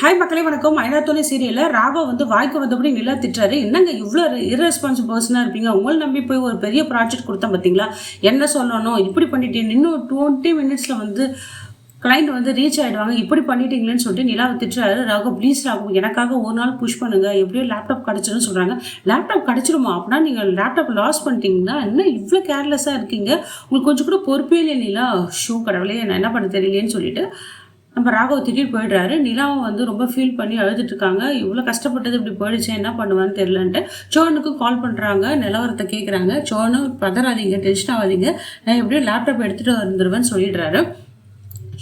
Hi மக்களே வணக்கம். ஐநாத்தோனே சீரியலில் ராகவ் வந்து வாய்க்கு வந்தபடி நிலா திட்டுறாரு. என்னங்க இவ்வளோ இரஸ்பான்சிபிள் பர்சனாக இருப்பீங்க? உங்களை நம்பி போய் ஒரு பெரிய ப்ராஜெக்ட் கொடுத்தேன் பார்த்தீங்களா, என்ன சொல்லணும், இப்படி பண்ணிட்டீங்க, இன்னும் 20 மினிட்ஸில் வந்து கிளைண்ட் வந்து ரீச் ஆகிடுவாங்க, இப்படி பண்ணிட்டீங்களேன்னு சொல்லிட்டு நிலாவை திட்டுறாரு. ராகவ் ப்ளீஸ் ராகவ் எனக்காக ஒரு நாள் புஷ் பண்ணுங்க, எப்படியோ லேப்டாப் கிடச்சிருன்னு சொல்கிறாங்க. லேப்டாப் கிடச்சிருமா? அப்படின்னா நீங்கள் லேப்டாப் லாஸ் பண்ணிட்டீங்கன்னா என்ன இவ்வளோ கேர்லெஸ்ஸாக இருக்கீங்க? உங்களுக்கு கொஞ்சம் கூட பொறுப்பே இல்லை நிலா. ஷூ கடவுளே நான் என்ன பண்ண தெரியலேன்னு சொல்லிட்டு நம்ம ராகவ் திட்டிட்டு போயிடுறாரு. நிலாவும் வந்து ரொம்ப ஃபீல் பண்ணி அழுதுட்டு இருக்காங்க. இவ்வளோ கஷ்டப்பட்டது இப்படி போயிடுச்சு, என்ன பண்ணுவான்னு தெரியலன்ட்டு சோனுக்கு கால் பண்ணுறாங்க, நிலவரத்தை கேட்குறாங்க. சோனு பதறாதீங்க, டென்ஷன் ஆகாதீங்க, நான் எப்படியும் லேப்டாப் எடுத்துகிட்டு வந்துடுவேன்னு சொல்லிடுறாரு.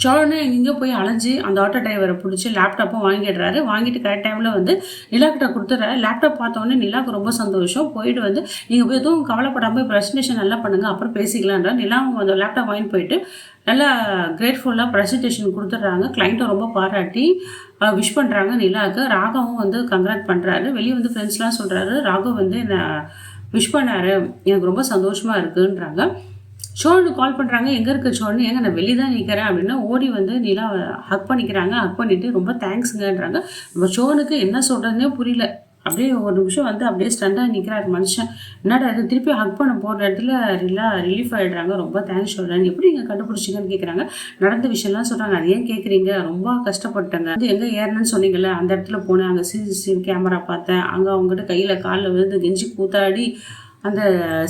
சோழனு எங்கேயோ போய் அலைஞ்சி அந்த ஆட்டோ டிரைவரை பிடிச்சி லேப்டாப்பும் வாங்கிடுறாரு. வாங்கிட்டு கரெக்ட் டைமில் வந்து நிலாக்கிட்ட கொடுத்துட்றாரு. லேப்டாப் பார்த்தோன்னே நிலாவுக்கு ரொம்ப சந்தோஷம். போயிட்டு வந்து நீங்கள் போய் எதுவும் கவலைப்படாமல் ப்ரெசன்டேஷன் நல்லா பண்ணுங்கள், அப்புறம் பேசிக்கலான்ற. நிலாவும் அந்த லேப்டாப் வாங்கிட்டு போயிட்டு நல்லா கிரேட்ஃபுல்லாக ப்ரெசன்டேஷன் கொடுத்துட்றாங்க. கிளைண்ட்டை ரொம்ப பாராட்டி விஷ் பண்ணுறாங்க நிலாவுக்கு. ராகவும் வந்து கங்க்ராட் பண்ணுறாரு. வெளியே வந்து ஃப்ரெண்ட்ஸ்லாம் சொல்கிறாரு, ராகவ் வந்து என்னை விஷ் பண்ணார், எனக்கு ரொம்ப சந்தோஷமாக இருக்குன்றாங்க. சோழனு கால் பண்ணுறாங்க, எங்கே இருக்க சோழனு, ஏங்க நான் வெளியே தான் நிற்கிறேன் அப்படின்னா ஓடி வந்து நிலா ஹக் பண்ணிக்கிறாங்க. ஹக் பண்ணிவிட்டு ரொம்ப தேங்க்ஸுங்கன்றாங்க. நம்ம சோழனுக்கு என்ன சொல்கிறதுனே புரியல. அப்படியே ஒரு நிமிஷம் வந்து அப்படியே ஸ்டண்டாக நிற்கிறாரு மனுஷன். என்னடா அது, திருப்பி ஹக் பண்ண போகிற இடத்துல ரிலீஃப் ஆகிடுறாங்க. ரொம்ப தேங்க்ஸ் சொல்கிறேன், எப்படி நீங்கள் கண்டுபிடிச்சிங்கன்னு கேட்குறாங்க. நடந்த விஷயம்லாம் சொல்கிறாங்க. அது ஏன் கேட்குறீங்க, ரொம்ப கஷ்டப்பட்டேங்க, வந்து எங்கே ஏறணும்னு சொன்னீங்கல்ல அந்த இடத்துல போனேன், அங்கே சிசிடிவி கேமரா பார்த்தேன், அங்கே அவங்ககிட்ட கையில் காலில் விழுந்து கெஞ்சி கூத்தாடி அந்த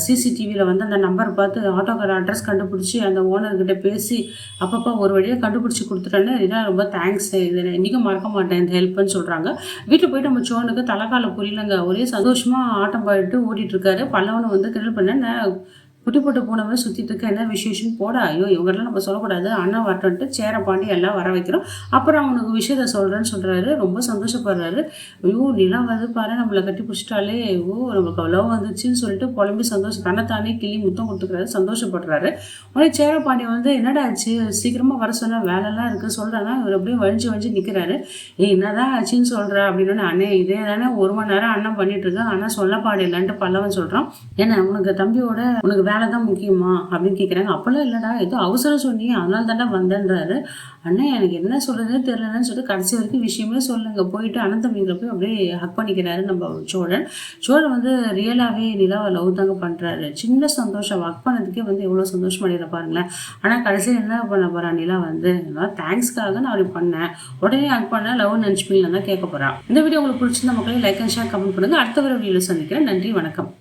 சிசிடிவியில் வந்து அந்த நம்பர் பார்த்து ஆட்டோக்கார அட்ரஸ் கண்டுபிடிச்சி அந்த ஓனர்கிட்ட பேசி அப்பப்போ ஒரு வழியாக கண்டுபிடிச்சி கொடுத்துட்டேன்னு இதான் ரொம்ப தேங்க்ஸ், இதை இன்றைக்கும் மறக்க மாட்டேன் இந்த ஹெல்ப்னு சொல்கிறாங்க. வீட்டில் போய்ட்டு நம்ம சோனுக்கு தலைக்கால புரியலங்க, ஒரே சந்தோஷமாக ஆட்டம் போயிட்டு ஓடிட்டுருக்காரு. பல்லவனை வந்து கிண்டல் பண்ண, குட்டி போட்டு போனவங்க சுற்றிட்டு இருக்க, என்ன விசேஷம் போட, ஐயோ இவங்கெல்லாம் நம்ம சொல்லக்கூடாது, அண்ணா வரட்டுன்ட்டு சேரை பாண்டி எல்லாம் வர வைக்கிறோம், அப்புறம் அவனுக்கு விஷயத்த சொல்கிறேன்னு சொல்கிறாரு. ரொம்ப சந்தோஷப்படுறாரு. ஐயோ நிலா வந்து பாரு நம்மளை கட்டி பிடிச்சிட்டாலே, ஐயோ நமக்கு லவ் வந்துச்சுன்னு சொல்லிட்டு புலம்பி சந்தோஷம் தன்னைத்தானே கிளி முத்தம் கொடுத்துக்கிறாரு, சந்தோஷப்படுறாரு. உடனே சேரை பாண்டி வந்து என்னடா ஆச்சு, சீக்கிரமாக வர சொன்னால் வேலைலாம் இருக்குது சொல்கிறேன்னா, இவர் அப்படியே வழிஞ்சு நிற்கிறாரு. என்னதான் ஆச்சுன்னு சொல்கிறா அப்படின்னு. அண்ணே இதே தானே 1 மணி நேரம் அண்ணன் பண்ணிட்டு இருக்கேன், ஆனால் சொல்ல பாடு இல்லைன்ட்டு பல்லவன் சொல்கிறான். ஏன்னா உனக்கு தம்பியோட உனக்கு வேலை தான் முக்கியமா அப்படின்னு கேட்குறாங்க. அப்போல்லாம் இல்லைடா, ஏதோ அவசரம் சொன்னீங்க அதனால தானே வந்தேன்றாரு. அண்ணன் எனக்கு என்ன சொல்கிறதுனே தெரியலன்னு சொல்லிட்டு கடைசி வரைக்கும் விஷயமே சொல்லுங்க போயிட்டு அனந்தமிங்களை போய் அப்படியே ஹக் பண்ணிக்கிறாரு நம்ம சோழன் வந்து ரியலாகவே நிலாவை லவ் தாங்க பண்ணுறாரு. சின்ன சந்தோஷம் ஹக் பண்ணதுக்கே வந்து எவ்வளோ சந்தோஷம் பண்ணிடுற பாருங்களேன். ஆனால் கடைசியில் என்ன பண்ண போகிறான் நிலா வந்து, தேங்க்ஸ்க்காக நான் அப்படி பண்ணேன், உடனே ஹக் பண்ண லவ் நினச்சிப்பீங்கன்னு தான் கேட்க போகிறான். இந்த வீடியோ உங்களுக்கு பிடிச்சிருந்த மக்களே லைக் அண்ட் ஷேர் கமெண்ட் பண்ணுங்கள். அடுத்த ஒரு வீடியோவில் சந்திக்கிறேன். நன்றி, வணக்கம்.